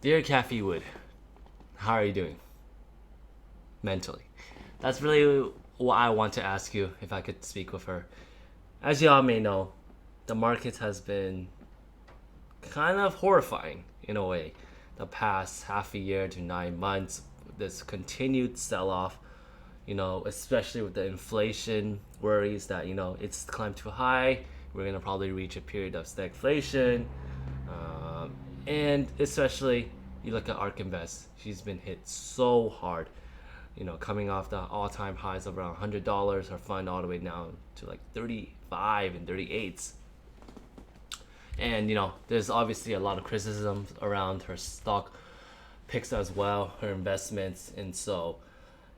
Dear Cathie Wood, how are you doing mentally? That's really what I want to ask you if I could speak with her. As you all may know, the market has been kind of horrifying in a way. The past half a year to 9 months, this continued sell off, especially with the inflation worries that, it's climbed too high. We're going to probably reach a period of stagflation. And especially, you look at ARK Invest, she's been hit so hard. Coming off the all-time highs of around $100, her fund all the way down to like 35 and 38s. And there's obviously a lot of criticism around her stock picks as well, her investments. And so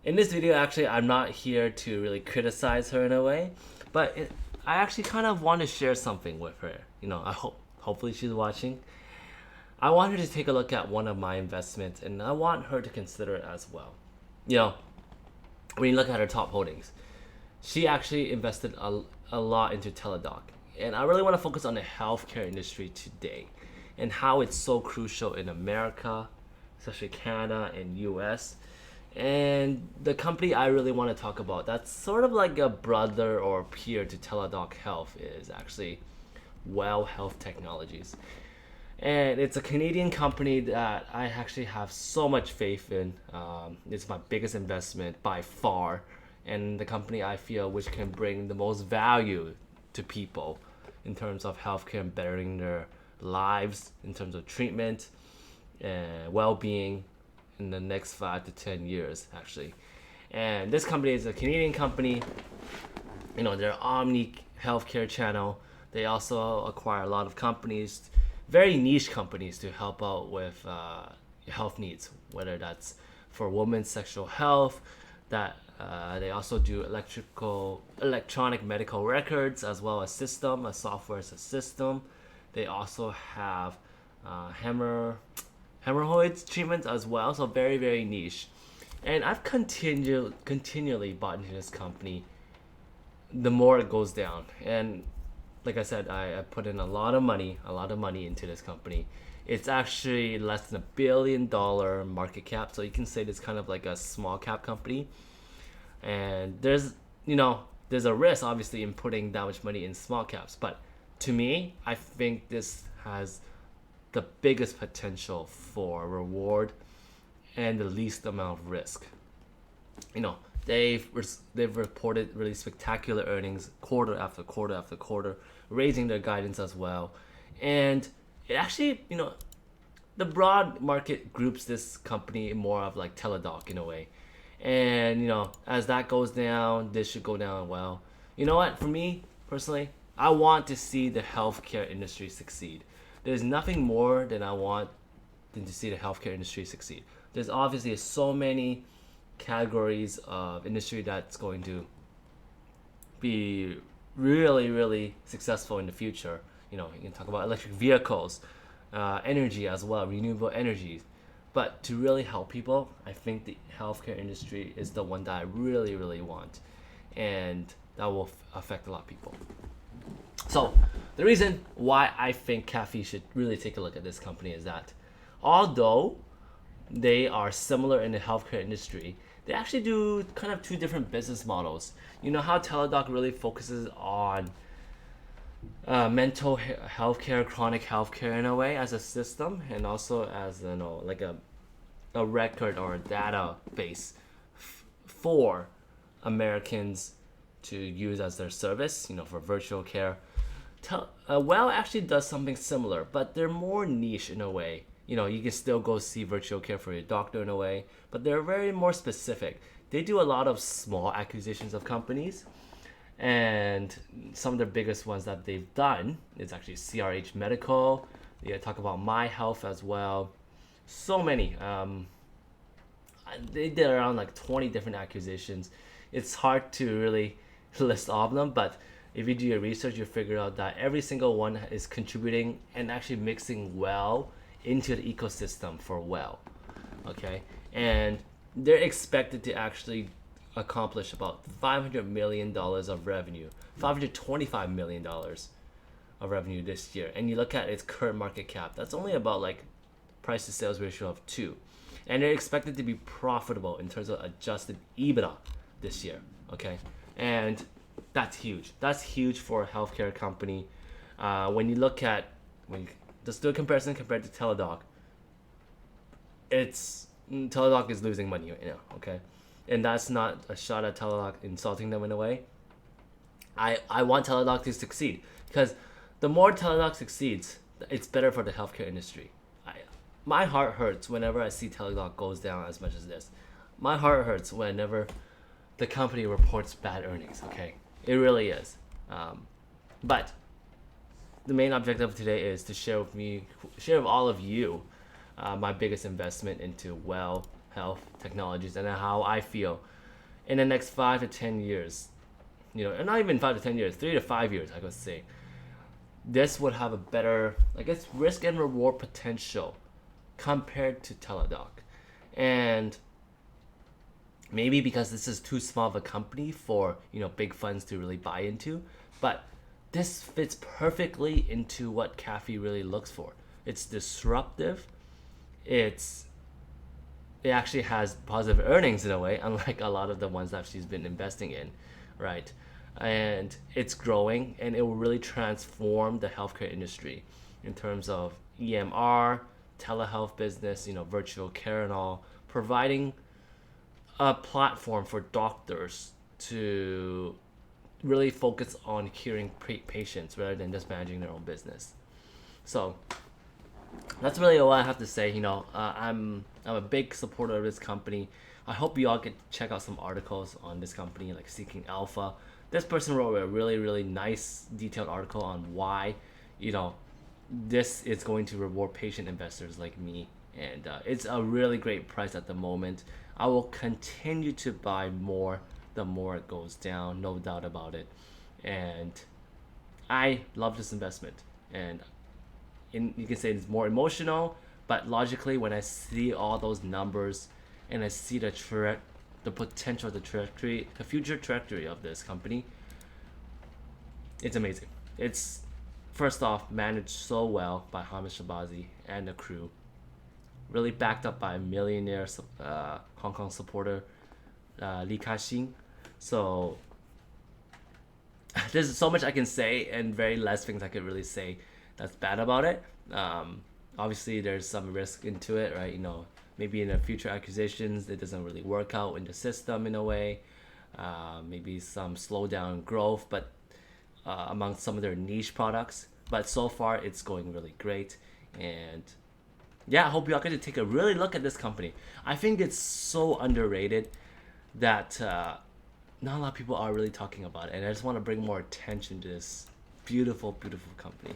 in this video, actually, I'm not here to really criticize her in a way, but I actually kind of want to share something with her. I hopefully she's watching. I want her to take a look at one of my investments, and I want her to consider it as well. When you look at her top holdings, she actually invested a lot into Teladoc. And I really want to focus on the healthcare industry today and how it's so crucial in America, especially Canada and US. And the company I really want to talk about that's sort of like a brother or peer to Teladoc Health is actually Well Health Technologies. And it's a Canadian company that I actually have so much faith in. It's my biggest investment by far, and the company I feel which can bring the most value to people in terms of healthcare and bettering their lives in terms of treatment and well-being in the next 5 to 10 years, actually. And this company is a Canadian company. Their Omni healthcare channel. They also acquire a lot of companies, very niche companies, to help out with health needs, whether that's for women's sexual health. That they also do electronic medical records as well as a software as a system. They also have hemorrhoids treatments as well. So very very niche. And I've continually bought into this company the more it goes down. And like I said, I put in a lot of money into this company. It's actually less than $1 billion market cap, so you can say it's kind of like a small cap company. And there's a risk obviously in putting that much money in small caps, but to me, I think this has the biggest potential for reward and the least amount of risk. you know they've reported really spectacular earnings quarter after quarter after quarter, raising their guidance as well. And it actually, the broad market groups this company more of like Teladoc in a way. And as that goes down, this should go down well. You know what? For me personally, I want to see the healthcare industry succeed. There's nothing more than I want than to see the healthcare industry succeed. There's obviously so many categories of industry that's going to be really, really successful in the future. You can talk about electric vehicles, energy as well, renewable energies. But to really help people, I think the healthcare industry is the one that I really, really want, and that will affect a lot of people. So the reason why I think Cathie should really take a look at this company is that although they are similar in the healthcare industry, they actually do kind of two different business models. You know how Teladoc really focuses on mental health care, chronic health care in a way as a system, and also as like a record or a database for Americans to use as their service, for virtual care. Well actually does something similar, but they're more niche in a way. You can still go see virtual care for your doctor in a way, but they're very more specific. They do a lot of small acquisitions of companies, and some of the biggest ones that they've done is actually CRH Medical. They talk about My Health as well. So many. They did around like 20 different acquisitions. It's hard to really list all of them, but if you do your research, you figure out that every single one is contributing and actually mixing well into the ecosystem for well. Okay, and they're expected to actually accomplish about $500 million of revenue, $525 million of revenue this year. And you look at its current market cap, that's only about like price to sales ratio of 2. And they're expected to be profitable in terms of adjusted EBITDA this year. Okay, and that's huge. That's huge for a healthcare company. When you look at just do a comparison compared to Teladoc, Teladoc is losing money right now. Okay, and that's not a shot at Teladoc insulting them in a way. I want Teladoc to succeed because the more Teladoc succeeds, it's better for the healthcare industry. My heart hurts whenever I see Teladoc goes down as much as this. My heart hurts whenever the company reports bad earnings. Okay, it really is. But the main objective today is to share with all of you, my biggest investment into health technologies and how I feel in the next 5 to 10 years. And not even 5 to 10 years, 3 to 5 years, I could say. This would have a better, risk and reward potential compared to Teladoc. And maybe because this is too small of a company for, big funds to really buy into, but this fits perfectly into what Cathie really looks for. It's disruptive. It actually has positive earnings in a way, unlike a lot of the ones that she's been investing in, right? And it's growing, and it will really transform the healthcare industry in terms of EMR, telehealth business, virtual care and all, providing a platform for doctors to really focus on curing patients rather than just managing their own business. So that's really all I have to say. I'm a big supporter of this company. I hope you all get to check out some articles on this company, like Seeking Alpha. This person wrote a really, really nice, detailed article on why, this is going to reward patient investors like me. And it's a really great price at the moment. I will continue to buy more the more it goes down, no doubt about it. And I love this investment. And you can say it's more emotional, but logically, when I see all those numbers and I see the potential, the future trajectory of this company, it's amazing. It's first off managed so well by Hamish Shabazi and the crew, really backed up by a millionaire Hong Kong supporter, Li Ka-shing. So there's so much I can say and very less things I could really say that's bad about it. Obviously, there's some risk into it, right? Maybe in the future acquisitions, it doesn't really work out in the system in a way. Maybe some slowdown in growth, but among some of their niche products. But so far, it's going really great. And yeah, I hope you all get to take a really look at this company. I think it's so underrated that not a lot of people are really talking about it. And I just want to bring more attention to this beautiful, beautiful company.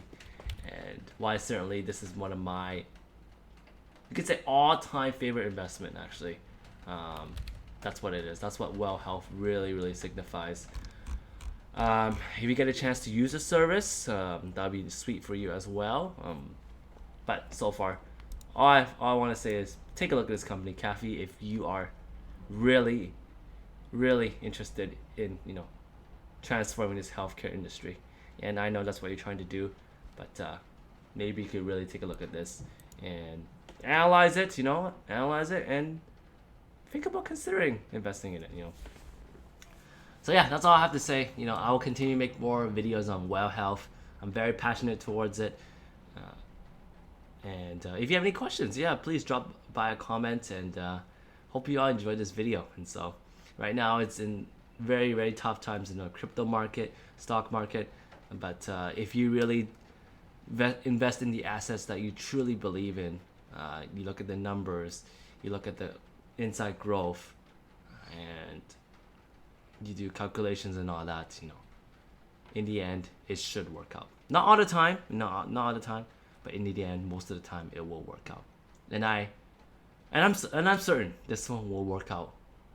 And why certainly this is one of my, you could say, all-time favorite investment, actually. That's what it is. That's what Well Health really, really signifies. If you get a chance to use the service, that'd be sweet for you as well. But so far, all I want to say is take a look at this company, Cathie, if you are really, really interested in transforming this healthcare industry. And I know that's what you're trying to do, but maybe you could really take a look at this and analyze it, and think about considering investing in it, So yeah, that's all I have to say. I will continue to make more videos on Well Health. I'm very passionate towards it. And if you have any questions, please drop by a comment, and hope you all enjoyed this video. And so right now it's in very, very tough times in the crypto market, stock market. But if you really invest in the assets that you truly believe in, you look at the numbers, you look at the inside growth, and you do calculations and all that, in the end, it should work out. Not all the time, not all the time, but in the end, most of the time, it will work out. And I'm certain this one will work out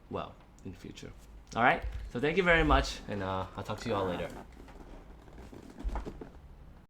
well in the future. All right. So thank you very much, and I'll talk to you all later.